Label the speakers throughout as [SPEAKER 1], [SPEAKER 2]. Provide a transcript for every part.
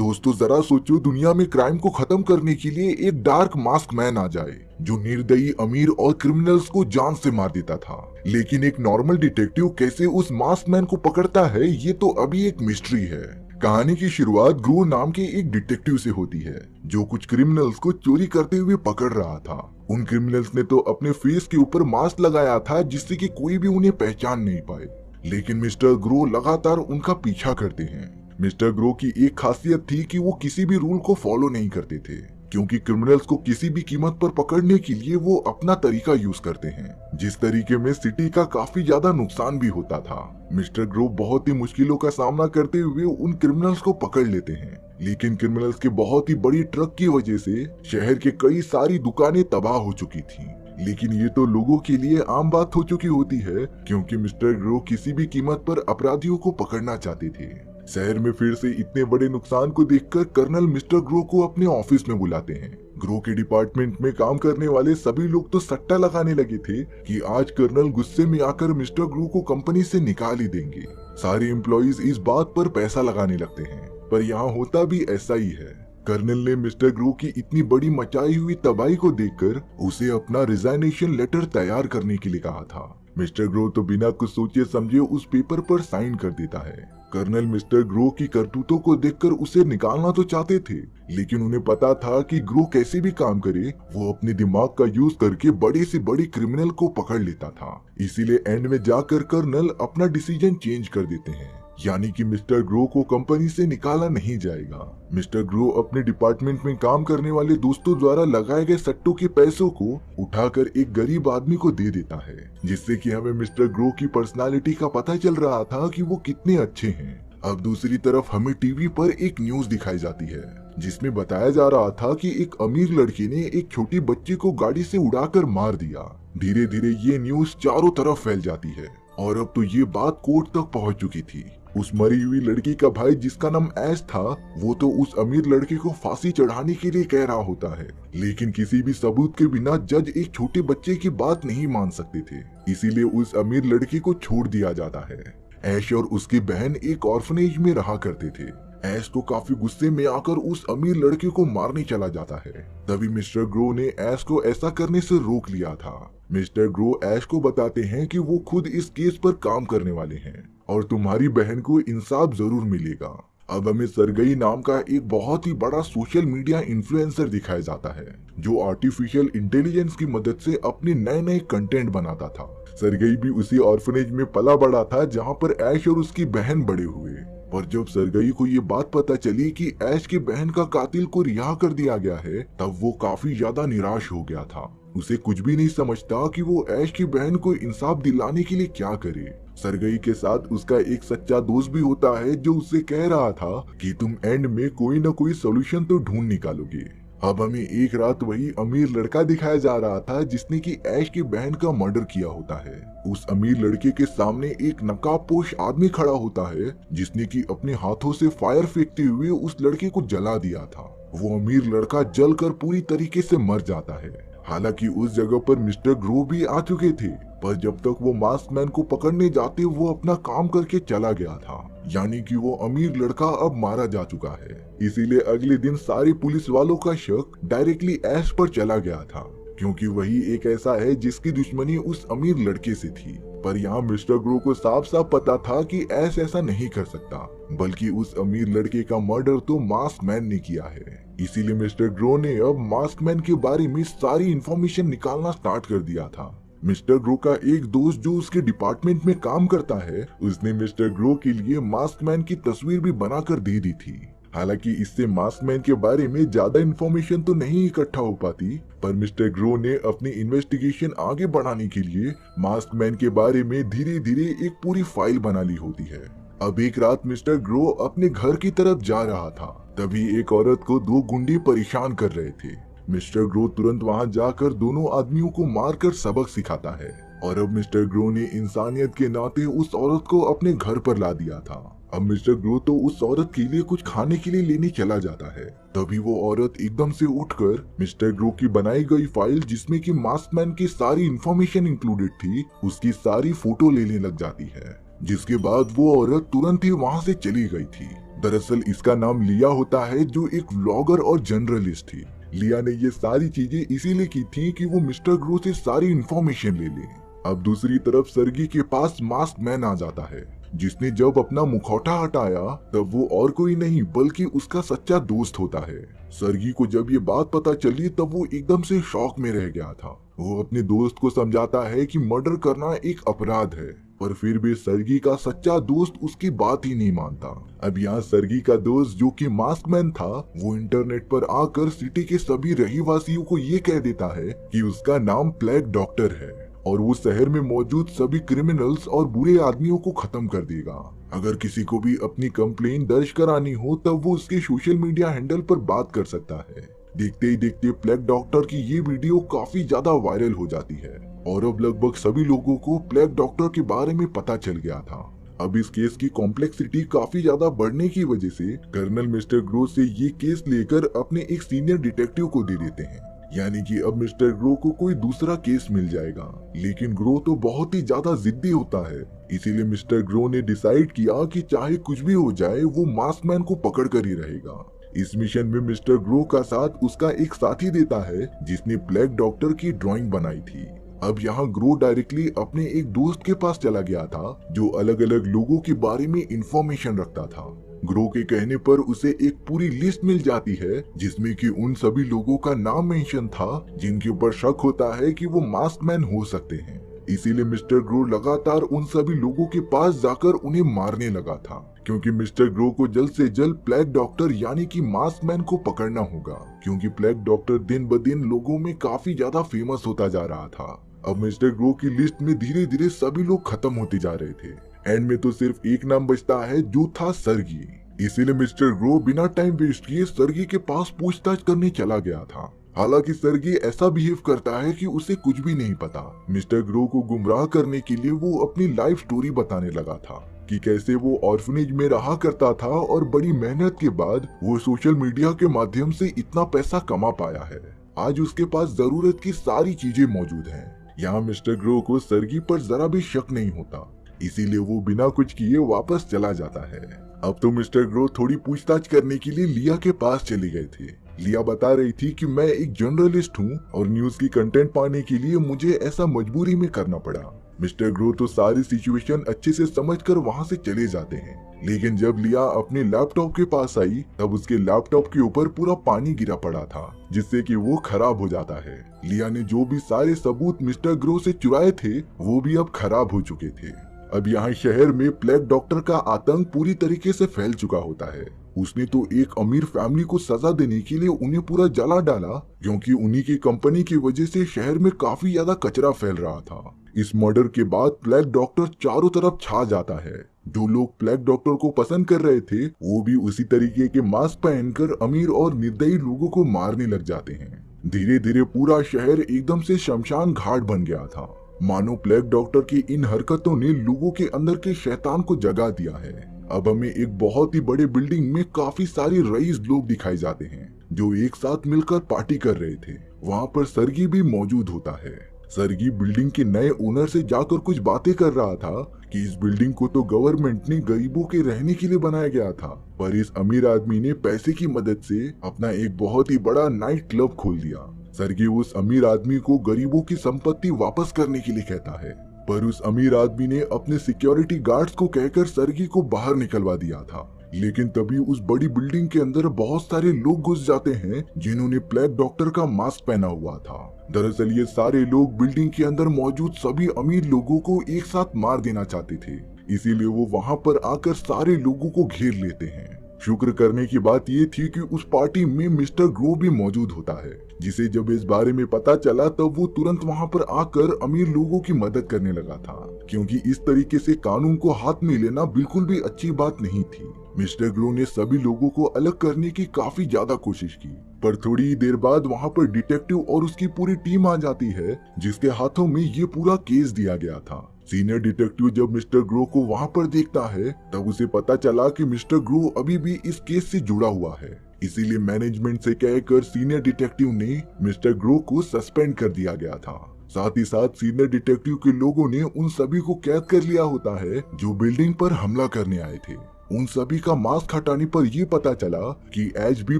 [SPEAKER 1] दोस्तों जरा सोचो, दुनिया में क्राइम को खत्म करने के लिए एक डार्क मास्क मैन आ जाए जो निर्दयी अमीर और क्रिमिनल्स को जान से मार देता था। लेकिन एक नॉर्मल डिटेक्टिव कैसे उस मास्क मैन को पकड़ता है, ये तो अभी एक मिस्ट्री है। कहानी की शुरुआत ग्रो नाम के एक डिटेक्टिव से होती है जो कुछ क्रिमिनल्स को चोरी करते हुए पकड़ रहा था। उन क्रिमिनल्स ने तो अपने फेस के ऊपर मास्क लगाया था जिससे कि कोई भी उन्हें पहचान नहीं पाए। लेकिन मिस्टर ग्रो लगातार उनका पीछा करते हैं। मिस्टर ग्रो की एक खासियत थी कि वो किसी भी रूल को फॉलो नहीं करते थे, क्योंकि क्रिमिनल्स को किसी भी कीमत पर पकड़ने के लिए वो अपना तरीका यूज करते हैं, जिस तरीके में सिटी का काफी ज्यादा नुकसान भी होता था। मिस्टर ग्रो बहुत ही मुश्किलों का सामना करते हुए उन क्रिमिनल्स को पकड़ लेते हैं, लेकिन क्रिमिनल्स के बहुत ही बड़ी ट्रक की वजह से शहर के कई सारी दुकानें तबाह हो चुकी थी। लेकिन ये तो लोगों के लिए आम बात हो चुकी होती है, क्योंकि मिस्टर ग्रो किसी भी कीमत पर अपराधियों को पकड़ना चाहते थे। शहर में फिर से इतने बड़े नुकसान को देखकर कर्नल मिस्टर ग्रो को अपने ऑफिस में बुलाते हैं। ग्रो के डिपार्टमेंट में काम करने वाले सभी लोग तो सट्टा लगाने लगे थे कि आज कर्नल गुस्से में आकर मिस्टर ग्रो को कंपनी से निकाल ही देंगे। सारे एम्प्लॉइज इस बात पर पैसा लगाने लगते हैं, पर यहाँ होता भी ऐसा ही है। कर्नल ने मिस्टर ग्रो की इतनी बड़ी मचाई हुई तबाही को देखकर उसे अपना रिजाइनेशन लेटर तैयार करने के लिए कहा था। मिस्टर ग्रो तो बिना कुछ सोचे समझे उस पेपर पर साइन कर देता है। कर्नल मिस्टर ग्रो की करतूतों को देखकर उसे निकालना तो चाहते थे, लेकिन उन्हें पता था कि ग्रो कैसे भी काम करे वो अपने दिमाग का यूज करके बड़े से बड़ी क्रिमिनल को पकड़ लेता था। इसीलिए एंड में जाकर कर्नल अपना डिसीजन चेंज कर देते हैं, यानी कि मिस्टर ग्रो को कंपनी से निकाला नहीं जाएगा। मिस्टर ग्रो अपने डिपार्टमेंट में काम करने वाले दोस्तों द्वारा लगाए गए सट्टों के पैसों को उठाकर एक गरीब आदमी को दे देता है, जिससे कि हमें मिस्टर ग्रो की पर्सनालिटी का पता चल रहा था कि वो कितने अच्छे हैं। अब दूसरी तरफ हमें टीवी पर एक न्यूज दिखाई जाती है जिसमें बताया जा रहा था कि एक अमीर लड़के ने एक छोटी बच्ची को गाड़ी से उड़ाकर मार दिया। धीरे धीरे ये न्यूज चारों तरफ फैल जाती है और अब तो ये बात कोर्ट तक पहुंच चुकी थी। उस मरी हुई लड़की का भाई, जिसका नाम ऐश था, वो तो उस अमीर लड़के को फांसी चढ़ाने के लिए कह रहा होता है, लेकिन किसी भी सबूत के बिना जज एक छोटे बच्चे की बात नहीं मान सकते थे। इसीलिए उस अमीर लड़के को छोड़ दिया जाता है। ऐश और उसकी बहन एक ऑर्फनेज में रहा करते थे। ऐश तो काफी गुस्से में आकर उस अमीर लड़के को मारने चला जाता है। तभी मिस्टर ग्रो ने ऐश को ऐसा करने से रोक लिया था। मिस्टर ग्रो ऐश को बताते हैं कि वो खुद इस केस पर काम करने वाले हैं और तुम्हारी बहन को इंसाफ जरूर मिलेगा। अब हमें सरगई नाम का एक बहुत ही बड़ा सोशल मीडिया इन्फ्लुएंसर दिखाया जाता है जो आर्टिफिशियल इंटेलिजेंस की मदद से अपने नए नए कंटेंट बनाता था। सरगई भी उसी ऑर्फनेज में पला बड़ा था जहाँ पर ऐश और उसकी बहन बड़े हुए। पर जब सरगई को ये बात पता चली कि ऐश की बहन का कातिल को रिहा कर दिया गया है, तब वो काफी ज्यादा निराश हो गया था। उसे कुछ भी नहीं समझता कि वो ऐश की बहन को इंसाफ दिलाने के लिए क्या करे। सरगई के साथ उसका एक सच्चा दोस्त भी होता है जो उससे कह रहा था कि तुम एंड में कोई न कोई सोल्यूशन तो ढूंढ निकालोगे। अब हमें एक रात वही अमीर लड़का दिखाया जा रहा था जिसने की ऐश की बहन का मर्डर किया होता है। उस अमीर लड़के के सामने एक नकाबपोश आदमी खड़ा होता है जिसने की अपने हाथों से फायर फेंकते हुए उस लड़के को जला दिया था। वो अमीर लड़का जलकर पूरी तरीके से मर जाता है। हालांकि उस जगह पर मिस्टर ग्रो भी आ चुके थे, पर जब तक वो मास्क मैन को पकड़ने जाते वो अपना काम करके चला गया था, यानी कि वो अमीर लड़का अब मारा जा चुका है। इसीलिए अगले दिन सारे पुलिस वालों का शक डायरेक्टली ऐश पर चला गया था, क्योंकि वही एक ऐसा है जिसकी दुश्मनी उस अमीर लड़के से थी। पर यहाँ मिस्टर ग्रो को साफ साफ पता था कि ऐश ऐसा नहीं कर सकता, बल्कि उस अमीर लड़के का मर्डर तो मास्क मैन ने किया है। इसीलिए मिस्टर ग्रो ने अब मास्क मैन के बारे में सारी इंफॉर्मेशन निकालना स्टार्ट कर दिया था। मिस्टर ग्रो का एक दोस्त जो उसके डिपार्टमेंट में काम करता है, उसने मिस्टर ग्रो के लिए मास्क मैन की तस्वीर भी बनाकर दे दी थी। हालांकि इससे मास्क मैन के बारे में ज्यादा इन्फॉर्मेशन तो नहीं इकट्ठा हो पाती, पर मिस्टर ग्रो ने अपनी इन्वेस्टिगेशन आगे बढ़ाने के लिए मास्क मैन के बारे में धीरे धीरे एक पूरी फाइल बना ली होती है। अब एक रात मिस्टर ग्रो अपने घर की तरफ जा रहा था, तभी एक औरत को दो गुंडे परेशान कर रहे थे। मिस्टर ग्रो तुरंत वहां जाकर दोनों आदमियों को मारकर सबक सिखाता है और अब मिस्टर ग्रो ने इंसानियत के नाते उस औरत को अपने घर पर ला दिया था। अब मिस्टर ग्रो तो उस औरत के लिए कुछ खाने के लिए लेने चला जाता है। तभी वो औरत एकदम से उठकर मिस्टर ग्रो की बनाई गई फाइल, जिसमें कि मास्क मैन की सारी इंफॉर्मेशन इंक्लूडेड थी, उसकी सारी फोटो लेने लग जाती है। जिसके बाद वो औरत तुरंत ही वहाँ से चली गई थी। दरअसल इसका नाम लिया होता है, जो एक व्लॉगर और जर्नलिस्ट थी। लिया ने ये सारी चीजें इसीलिए की थी कि वो मिस्टर ग्रो से सारी इंफॉर्मेशन ले ले। अब दूसरी तरफ सर्गी के पास मास्क मैन आ जाता है, जिसने जब अपना मुखौटा हटाया तब वो और कोई नहीं बल्कि उसका सच्चा दोस्त होता है। सर्गी को जब ये बात पता चली तब वो एकदम से शॉक में रह गया था। वो अपने दोस्त को समझाता है कि मर्डर करना एक अपराध है, पर फिर भी सर्गी का सच्चा दोस्त उसकी बात ही नहीं मानता। अब यहाँ सर्गी का दोस्त जो कि मास्कमैन था, वो इंटरनेट पर आकर सिटी के सभी रहीवासियों को ये कह देता है कि उसका नाम ब्लैक डॉक्टर है और वो शहर में मौजूद सभी क्रिमिनल्स और बुरे आदमियों को खत्म कर देगा। अगर किसी को भी अपनी कंप्लेन दर्ज करानी हो तब वो उसके सोशल मीडिया हैंडल पर बात कर सकता है। देखते ही देखते ब्लैक डॉक्टर की ये वीडियो काफी ज्यादा वायरल हो जाती है और अब लगभग सभी लोगों को ब्लैक डॉक्टर के बारे में पता चल गया था। अब इस केस की कॉम्प्लेक्सिटी काफी ज्यादा बढ़ने की वजह से कर्नल मिस्टर ग्रो से ये केस लेकर अपने एक सीनियर डिटेक्टिव को दे देते हैं, यानी कि अब मिस्टर ग्रो को कोई दूसरा केस मिल जाएगा। लेकिन ग्रो तो बहुत ही ज्यादा जिद्दी होता है, इसीलिए मिस्टर ग्रो ने डिसाइड किया कि चाहे कुछ भी हो जाए वो मास्कमैन को पकड़ कर ही रहेगा। इस मिशन में मिस्टर ग्रो का साथ उसका एक साथी देता है जिसने ब्लैक डॉक्टर की ड्राइंग बनाई थी। अब यहाँ ग्रो डायरेक्टली अपने एक दोस्त के पास चला गया था जो अलग अलग लोगों के बारे में इंफॉर्मेशन रखता था। ग्रो के कहने पर उसे एक पूरी लिस्ट मिल जाती है जिसमें कि उन सभी लोगों का नाम मेंशन था जिनके ऊपर शक होता है कि वो मास्कमैन हो सकते हैं। इसीलिए मिस्टर ग्रो लगातार उन सभी लोगों के पास जाकर उन्हें मारने लगा था, क्योंकि मिस्टर ग्रो को जल्द से जल्द ब्लैक डॉक्टर यानी कि मास्कमैन को पकड़ना होगा, क्योंकि ब्लैक डॉक्टर दिन ब दिन लोगों में काफी ज्यादा फेमस होता जा रहा था। अब मिस्टर ग्रो की लिस्ट में धीरे धीरे सभी लोग खत्म होते जा रहे थे। एंड में तो सिर्फ एक नाम बचता है जो था सर्गी। इसीलिए मिस्टर ग्रो बिना टाइम वेस्ट किए सर्गी के पास पूछताछ करने चला गया था। हालांकि सर्गी ऐसा बिहेव करता है कि उसे कुछ भी नहीं पता। मिस्टर ग्रो को गुमराह करने के लिए वो अपनी लाइफ स्टोरी बताने लगा था कि कैसे वो ऑर्फनेज में रहा करता था और बड़ी मेहनत के बाद वो सोशल मीडिया के माध्यम से इतना पैसा कमा पाया है। आज उसके पास जरूरत की सारी चीजें मौजूद हैं। यहाँ मिस्टर ग्रो को सर्गी पर जरा भी शक नहीं होता, इसीलिए वो बिना कुछ किए वापस चला जाता है। अब तो मिस्टर ग्रो थोड़ी पूछताछ करने के लिए लिया के पास चले गए थे। लिया बता रही थी कि मैं एक जर्नलिस्ट हूँ और न्यूज की कंटेंट पाने के लिए मुझे ऐसा मजबूरी में करना पड़ा। मिस्टर ग्रो तो सारी सिचुएशन अच्छे से समझकर वहाँ से चले जाते हैं, लेकिन जब लिया अपने लैपटॉप के पास आई तब उसके लैपटॉप के ऊपर पूरा पानी गिरा पड़ा था, जिससे कि वो खराब हो जाता है। लिया ने जो भी सारे सबूत मिस्टर ग्रो से चुराए थे वो भी अब खराब हो चुके थे। अब यहाँ शहर में ब्लैक डॉक्टर का आतंक पूरी तरीके से फैल चुका होता है। उसने तो एक अमीर फैमिली को सजा देने के लिए उन्हें पूरा जला डाला, क्योंकि उन्हीं की कंपनी की वजह से शहर में काफी ज्यादा कचरा फैल रहा था। इस मर्डर के बाद ब्लैक डॉक्टर चारों तरफ छा जाता है। जो लोग ब्लैक डॉक्टर को पसंद कर रहे थे वो भी उसी तरीके के मास्क पहनकर अमीर और निर्दयी लोगों को मारने लग जाते हैं। धीरे धीरे पूरा शहर एकदम से शमशान घाट बन गया था। मानो ब्लैक डॉक्टर की इन हरकतों ने लोगों के अंदर के शैतान को जगा दिया है। अब हमें एक बहुत ही बड़े बिल्डिंग में काफी सारे रईस लोग दिखाए जाते हैं जो एक साथ मिलकर पार्टी कर रहे थे। वहाँ पर सर्गी भी मौजूद होता है। सर्गी बिल्डिंग के नए ओनर से जाकर कुछ बातें कर रहा था कि इस बिल्डिंग को तो गवर्नमेंट ने गरीबों के रहने के लिए बनाया गया था, पर इस अमीर आदमी ने पैसे की मदद से अपना एक बहुत ही बड़ा नाइट क्लब खोल दिया। सर्गी उस अमीर आदमी को गरीबों की संपत्ति वापस करने के लिए कहता है, पर उस अमीर आदमी ने अपने सिक्योरिटी गार्ड्स को कहकर सर्गी को बाहर निकलवा दिया था। लेकिन तभी उस बड़ी बिल्डिंग के अंदर बहुत सारे लोग घुस जाते हैं जिन्होंने ब्लैक डॉक्टर का मास्क पहना हुआ था। दरअसल ये सारे लोग बिल्डिंग के अंदर मौजूद सभी अमीर लोगों को एक साथ मार देना चाहते थे, इसीलिए वो वहाँ पर आकर सारे लोगों को घेर लेते हैं। शुक्र करने की बात ये थी कि उस पार्टी में मिस्टर ग्रो भी मौजूद होता है, जिसे जब इस बारे में पता चला तब वो तुरंत वहाँ पर आकर अमीर लोगों की मदद करने लगा था, क्योंकि इस तरीके से कानून को हाथ में लेना बिल्कुल भी अच्छी बात नहीं थी। मिस्टर ग्रो ने सभी लोगों को अलग करने की काफी ज्यादा कोशिश की, पर थोड़ी ही देर बाद वहाँ पर डिटेक्टिव और उसकी पूरी टीम आ जाती है जिसके हाथों में ये पूरा केस दिया गया था। सीनियर डिटेक्टिव जब मिस्टर ग्रो को वहाँ पर देखता है तब उसे पता चला कि मिस्टर ग्रो अभी भी इस केस से जुड़ा हुआ है, इसीलिए मैनेजमेंट से कहकर सीनियर डिटेक्टिव ने मिस्टर ग्रो को सस्पेंड कर दिया गया था। साथ ही साथ सीनियर डिटेक्टिव के लोगों ने उन सभी को कैद कर लिया होता है जो बिल्डिंग पर हमला करने आए थे। उन सभी का मास्क हटाने पर यह पता चला कि एच भी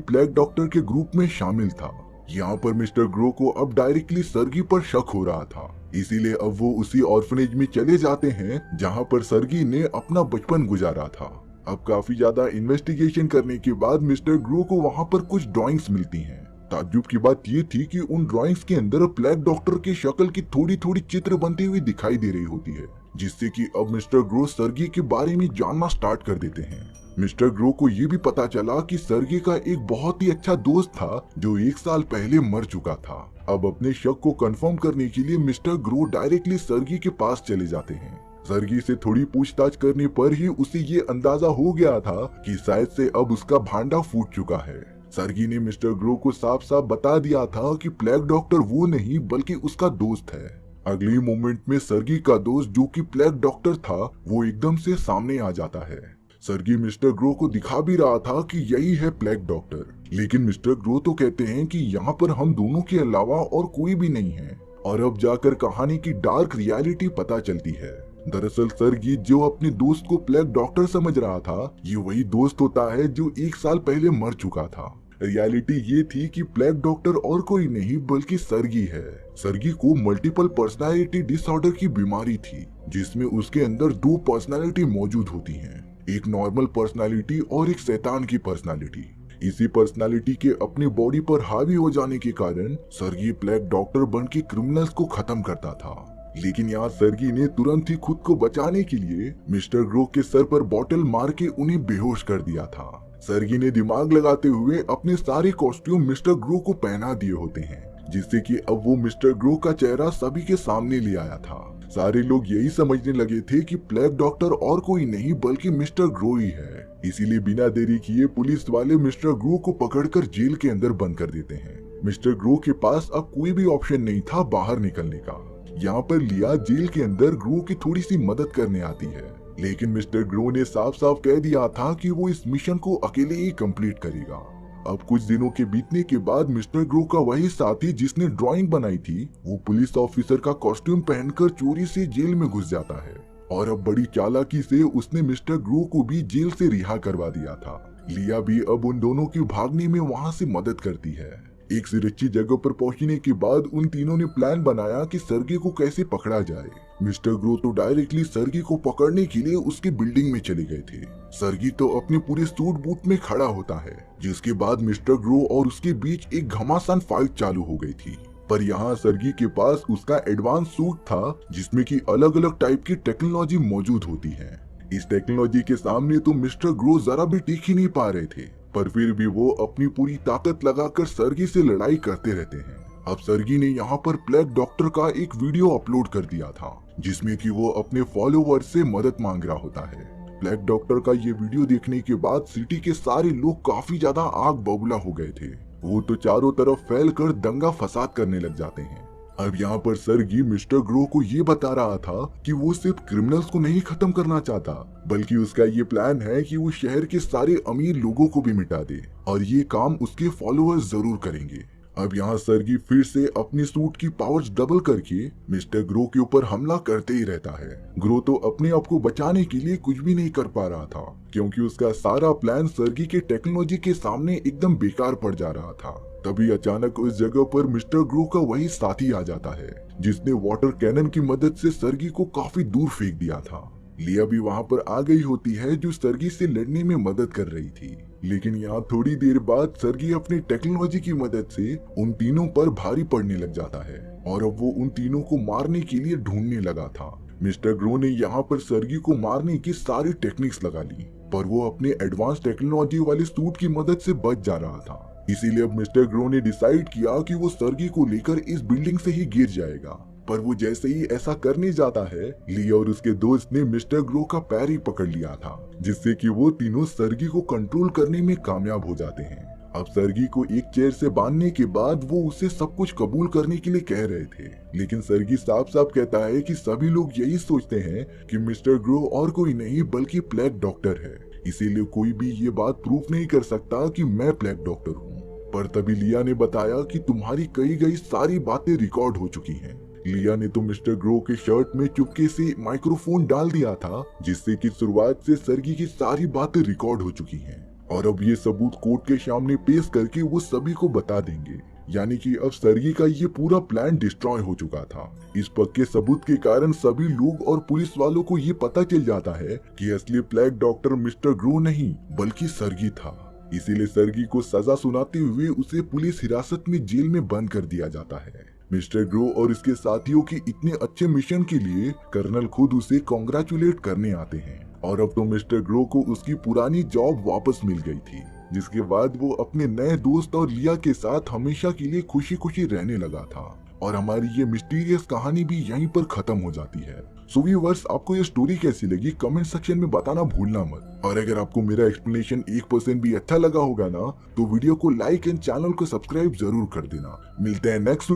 [SPEAKER 1] प्लेग डॉक्टर के ग्रुप में शामिल था। यहाँ पर मिस्टर ग्रो को अब डायरेक्टली सर्गी पर शक हो रहा था, इसीलिए अब वो उसी ऑर्फनेज में चले जाते हैं जहाँ पर सर्गी ने अपना बचपन गुजारा था। अब काफी ज्यादा इन्वेस्टिगेशन करने के बाद मिस्टर ग्रो को वहाँ पर कुछ ड्राइंग्स मिलती हैं। ताज्जुब की बात ये थी कि उन ड्राइंग्स के अंदर प्लेग डॉक्टर की शक्ल की थोड़ी थोड़ी चित्र बनती हुई दिखाई दे रही होती है, जिससे कि अब मिस्टर ग्रो सर्गी के बारे में जानना स्टार्ट कर देते हैं। मिस्टर ग्रो को ये भी पता चला कि सर्गी का एक बहुत ही अच्छा दोस्त था जो 1 साल पहले मर चुका था। अब अपने शक को कंफर्म करने के लिए मिस्टर ग्रो डायरेक्टली सर्गी के पास चले जाते हैं। सर्गी से थोड़ी पूछताछ करने पर ही उसे ये अंदाजा हो गया था कि शायद से अब उसका भांडा फूट चुका है। सर्गी ने मिस्टर ग्रो को साफ साफ बता दिया था कि प्लेग डॉक्टर वो नहीं बल्कि उसका दोस्त है। अगले मोमेंट में सर्गी का दोस्त जो कि प्लेग डॉक्टर था वो एकदम से सामने आ जाता है। सर्गी मिस्टर ग्रो को दिखा भी रहा था कि यही है प्लेग डॉक्टर, लेकिन मिस्टर ग्रो तो कहते हैं कि यहाँ पर हम दोनों के अलावा और कोई भी नहीं है। और अब जाकर कहानी की डार्क रियलिटी पता चलती है। दरअसल सर्गी जो अपने दोस्त को प्लेग डॉक्टर समझ रहा था, ये वही दोस्त होता है जो 1 साल पहले मर चुका था। रियलिटी ये थी कि प्लेग डॉक्टर और कोई नहीं बल्कि सर्गी है। सर्गी को मल्टीपल पर्सनालिटी डिसऑर्डर की बीमारी थी, जिसमें उसके अंदर 2 पर्सनालिटी मौजूद होती हैं, एक नॉर्मल पर्सनालिटी और एक शैतान की पर्सनालिटी। इसी पर्सनालिटी के अपनी बॉडी पर हावी हो जाने के कारण सर्गी प्लेग डॉक्टर बन के क्रिमिनल्स को खत्म करता था। लेकिन यहाँ सर्गी ने तुरंत ही खुद को बचाने के लिए मिस्टर ग्रो के सर पर बॉटल मार के उन्हें बेहोश कर दिया था। सर्गी ने दिमाग लगाते हुए अपने सारे कॉस्ट्यूम मिस्टर ग्रो को पहना दिए होते हैं, जिससे कि अब वो मिस्टर ग्रो का चेहरा सभी के सामने ले आया था। सारे लोग यही समझने लगे थे कि प्लेग डॉक्टर और कोई नहीं बल्कि मिस्टर ग्रो ही है। इसीलिए बिना देरी किए पुलिस वाले मिस्टर ग्रो को पकड़कर जेल के अंदर बंद कर देते हैं। मिस्टर ग्रो के पास अब कोई भी ऑप्शन नहीं था बाहर निकलने का। यहाँ पर लिया जेल के अंदर ग्रो की थोड़ी सी मदद करने आती है, लेकिन मिस्टर ग्रो ने साफ साफ कह दिया था कि वो इस मिशन को अकेले ही कंप्लीट करेगा। अब कुछ दिनों के बीतने के बाद मिस्टर ग्रो का वही साथी जिसने ड्राइंग बनाई थी, वो पुलिस ऑफिसर का कॉस्ट्यूम पहनकर चोरी से जेल में घुस जाता है और अब बड़ी चालाकी से उसने मिस्टर ग्रो को भी जेल से रिहा करवा दिया था। लिया भी अब उन दोनों की भागने में वहाँ से मदद करती है। एक सुरक्षित जगह पर पहुंचने के बाद उन तीनों ने प्लान बनाया कि सर्गी को कैसे पकड़ा जाए। मिस्टर ग्रो तो डायरेक्टली सर्गी को पकड़ने के लिए उसकी बिल्डिंग में चले गए थे। सर्गी तो अपने पूरे सूट बूट में खड़ा होता है, जिसके बाद मिस्टर ग्रो और उसके बीच एक घमासान फाइट चालू हो गई थी। पर यहाँ सर्गी के पास उसका एडवांस सूट था, जिसमें की अलग अलग टाइप की टेक्नोलॉजी मौजूद होती है। इस टेक्नोलॉजी के सामने तो मिस्टर ग्रो जरा भी टिक ही नहीं पा रहे थे, पर फिर भी वो अपनी पूरी ताकत लगाकर सर्गी से लड़ाई करते रहते हैं। अब सर्गी ने यहाँ पर प्लेग डॉक्टर का एक वीडियो अपलोड कर दिया था, जिसमें कि वो अपने फॉलोअर्स से मदद मांग रहा होता है। प्लेग डॉक्टर का ये वीडियो देखने के बाद सिटी के सारे लोग काफी ज्यादा आग बबूला हो गए थे। वो तो चारों तरफ फैल कर दंगा फसाद करने लग जाते हैं। अब यहाँ पर सर्गी मिस्टर ग्रो को ये बता रहा था कि वो सिर्फ क्रिमिनल्स को नहीं खत्म करना चाहता, बल्कि उसका ये प्लान है कि वो शहर के सारे अमीर लोगों को भी मिटा दे, और ये काम उसके फॉलोअर्स जरूर करेंगे। अब यहाँ सर्गी फिर से अपनी सूट की पावर्स डबल करके मिस्टर ग्रो के ऊपर हमला करते ही रहता है। ग्रो तो अपने आप को बचाने के लिए कुछ भी नहीं कर पा रहा था, क्योंकि उसका सारा प्लान सर्गी के टेक्नोलॉजी के सामने एकदम बेकार पड़ जा रहा था। तभी अचानक उस जगह पर मिस्टर ग्रो का वही साथी आ जाता है, जिसने वाटर कैनन की मदद से सर्गी को काफी दूर फेंक दिया था। लिया भी वहाँ पर आ गई होती है, जो सर्गी से लड़ने में मदद कर रही थी। लेकिन यहाँ थोड़ी देर बाद सर्गी अपनी टेक्नोलॉजी की मदद से उन तीनों पर भारी पड़ने लग जाता है, और अब वो उन तीनों को मारने के लिए ढूंढने लगा था। मिस्टर ग्रो ने यहाँ पर सर्गी को मारने की सारी टेक्निक्स लगा ली, पर वो अपने एडवांस टेक्नोलॉजी वाले सूट की मदद से बच जा रहा था। इसीलिए अब मिस्टर ग्रो ने डिसाइड किया कि वो सर्गी को लेकर इस बिल्डिंग से ही गिर जाएगा। पर वो जैसे ही ऐसा करने जाता है, ली और उसके दोस्त ने मिस्टर ग्रो का पैर ही पकड़ लिया था, जिससे कि वो तीनों सर्गी को कंट्रोल करने में कामयाब हो जाते हैं। अब सर्गी को एक चेयर से बांधने के बाद वो उसे सब कुछ कबूल करने के लिए कह रहे थे, लेकिन सर्गी साफ साफ कहता है कि सभी लोग यही सोचते हैं कि मिस्टर ग्रो और कोई नहीं बल्कि प्लेग डॉक्टर है, इसीलिए कोई भी ये बात प्रूफ नहीं कर सकता कि मैं प्लेग डॉक्टर हूँ। पर तभी लिया ने बताया कि तुम्हारी कही गई सारी बातें रिकॉर्ड हो चुकी हैं, लिया ने तो मिस्टर ग्रो के शर्ट में चुपके से माइक्रोफोन डाल दिया था, जिससे कि शुरुआत से सर्गी की सारी बातें रिकॉर्ड हो चुकी हैं और अब ये सबूत कोर्ट के सामने पेश करके वो सभी को बता देंगे। यानी कि अब सर्गी का ये पूरा प्लान डिस्ट्रॉय हो चुका था। इस पक्के सबूत के कारण सभी लोग और पुलिस वालों को ये पता चल जाता है कि असली प्लेग डॉक्टर मिस्टर ग्रो नहीं बल्कि सर्गी था। इसीलिए सर्गी को सजा सुनाते हुए उसे पुलिस हिरासत में जेल में बंद कर दिया जाता है। मिस्टर ग्रो और इसके साथियों के इतने अच्छे मिशन के लिए कर्नल खुद उसे कॉन्ग्रेचुलेट करने आते हैं और अब तो मिस्टर ग्रो को उसकी पुरानी जॉब वापस मिल गई थी, जिसके बाद वो अपने नए दोस्त और लिया के साथ हमेशा के लिए खुशी खुशी रहने लगा था और हमारी ये मिस्टीरियस कहानी भी यहीं पर खत्म हो जाती है। सो व्यूअर्स, आपको ये स्टोरी कैसी लगी कमेंट सेक्शन में बताना भूलना मत। और अगर आपको मेरा एक्सप्लेनेशन 1% भी अच्छा लगा होगा ना, तो वीडियो को लाइक एंड चैनल को सब्सक्राइब जरूर कर देना। मिलते हैं नेक्स्ट